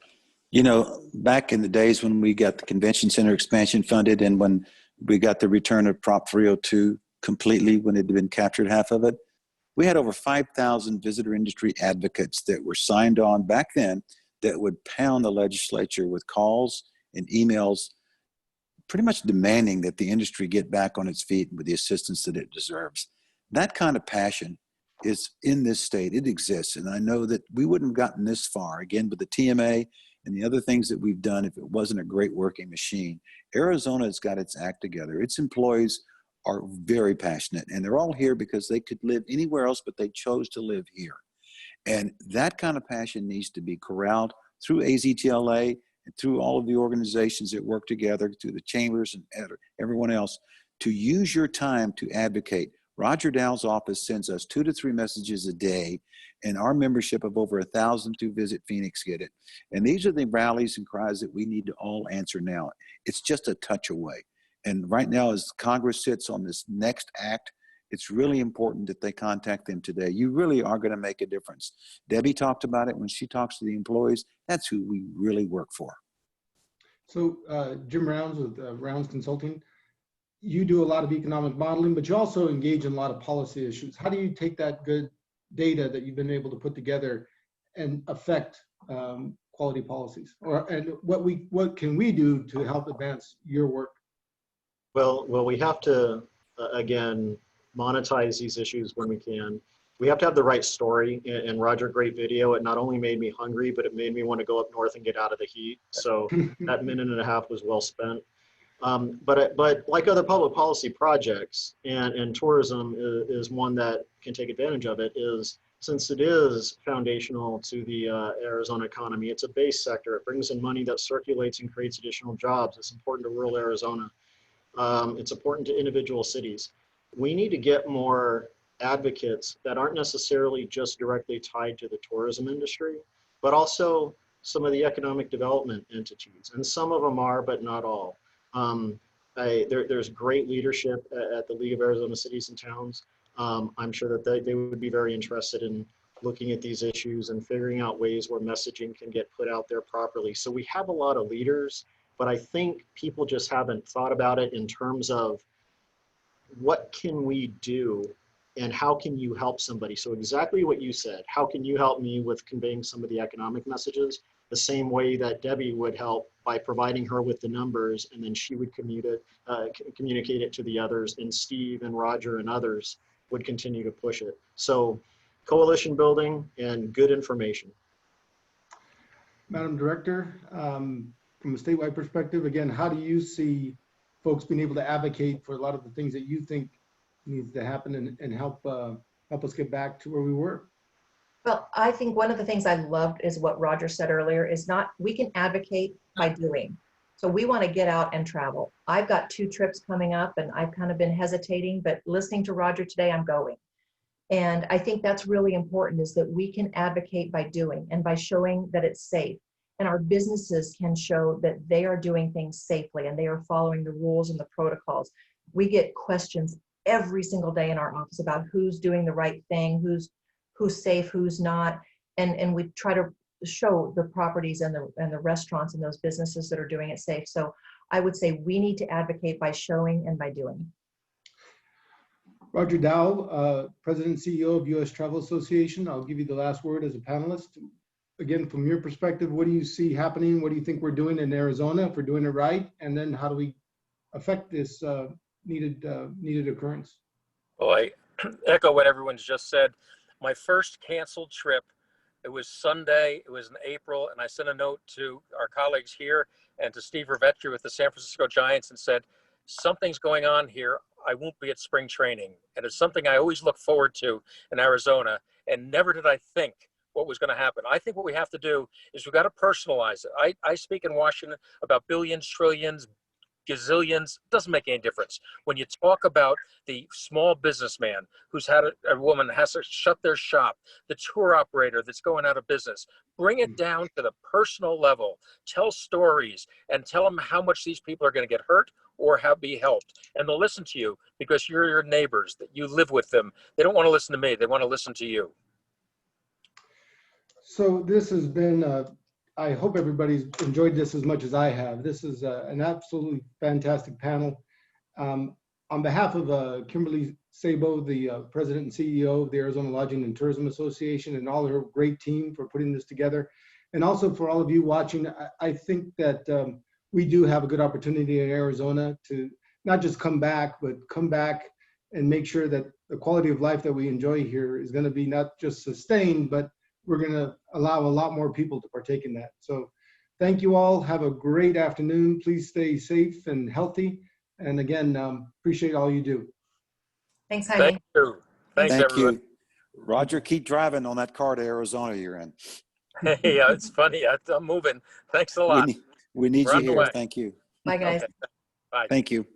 You know, back in the days when we got the convention center expansion funded and when we got the return of Prop 302 completely, when it had been captured half of it, we had over 5,000 visitor industry advocates that were signed on back then that would pound the legislature with calls and emails, pretty much demanding that the industry get back on its feet with the assistance that it deserves. That kind of passion is in this state. It exists. And I know that we wouldn't have gotten this far, again, with the TMA and the other things that we've done if it wasn't a great working machine. Arizona has got its act together. Its employees are very passionate, and they're all here because they could live anywhere else, but they chose to live here. And that kind of passion needs to be corralled through AZTLA and through all of the organizations that work together, through the chambers and everyone else, to use your time to advocate. Roger Dow's office sends us 2 to 3 messages a day, and our membership of over 1,000 to Visit Phoenix get it. And these are the rallies and cries that we need to all answer now. It's just a touch away. And right now, as Congress sits on this next act, it's really important that they contact them today. You really are going to make a difference. Debbie talked about it when she talks to the employees. That's who we really work for. So Jim Rounds with Rounds Consulting, you do a lot of economic modeling, but you also engage in a lot of policy issues. How do you take that good data that you've been able to put together and affect quality policies? And what can we do to help advance your work? Well, we have to, again, monetize these issues when we can. We have to have the right story. And Roger, great video. It not only made me hungry, but it made me want to go up north and get out of the heat. So that minute and a half was well spent. But like other public policy projects, and tourism is one that can take advantage of it, is since it is foundational to the Arizona economy, it's a base sector. It brings in money that circulates and creates additional jobs. It's important to rural Arizona. It's important to individual cities. We need to get more advocates that aren't necessarily just directly tied to the tourism industry, but also some of the economic development entities. And some of them are, but not all. There's great leadership at the League of Arizona Cities and Towns. I'm sure that they would be very interested in looking at these issues and figuring out ways where messaging can get put out there properly. So we have a lot of leaders, but I think people just haven't thought about it in terms of what can we do and how can you help somebody? So exactly what you said, how can you help me with conveying some of the economic messages? The same way that Debbie would help by providing her with the numbers, and then she would communicate it to the others, and Steve and Roger and others would continue to push it. So coalition building and good information. Madam Director, from a statewide perspective, again, how do you see folks being able to advocate for a lot of the things that you think needs to happen and help us get back to where we were? Well, I think one of the things I loved is what Roger said earlier is we can advocate by doing. So we want to get out and travel. I've got 2 trips coming up and I've kind of been hesitating, but listening to Roger today, I'm going. And I think that's really important, is that we can advocate by doing and by showing that it's safe. And our businesses can show that they are doing things safely and they are following the rules and the protocols. We get questions every single day in our office about who's doing the right thing, who's safe, who's not. And we try to show the properties and the restaurants and those businesses that are doing it safe. So I would say we need to advocate by showing and by doing. Roger Dow, President and CEO of U.S. Travel Association. I'll give you the last word as a panelist. Again, from your perspective, what do you see happening? What do you think we're doing in Arizona if we're doing it right? And then how do we affect this needed occurrence. Well, I echo what everyone's just said. My first canceled trip, it was Sunday, it was in April, and I sent a note to our colleagues here and to Steve Ravetri with the San Francisco Giants and said, something's going on here. I won't be at spring training. And it's something I always look forward to in Arizona. And never did I think what was going to happen. I think what we have to do is we've got to personalize it. I speak in Washington about billions, trillions, gazillions. It doesn't make any difference. When you talk about the small businessman who's had a woman has to shut their shop, the tour operator that's going out of business, bring it down to the personal level. Tell stories and tell them how much these people are going to get hurt or be helped. And they'll listen to you because you're your neighbors, that you live with them. They don't want to listen to me. They want to listen to you. So this has been, I hope everybody's enjoyed this as much as I have. This is an absolutely fantastic panel. On behalf of Kimberly Sabo, the president and CEO of the Arizona Lodging and Tourism Association, and all her great team for putting this together, and also for all of you watching, I think that we do have a good opportunity in Arizona to not just come back, but come back and make sure that the quality of life that we enjoy here is going to be not just sustained, but we're going to allow a lot more people to partake in that. So thank you all. Have a great afternoon. Please stay safe and healthy. And again, appreciate all you do. Thanks, Jaime. Thank you. Thanks, Thank everyone. you. Roger, keep driving on that car to Arizona you're in. Hey, it's funny. I'm moving. Thanks a We lot. need, we need We're you on the here. way. Thank you. Bye, guys. Okay. Bye. Thank you.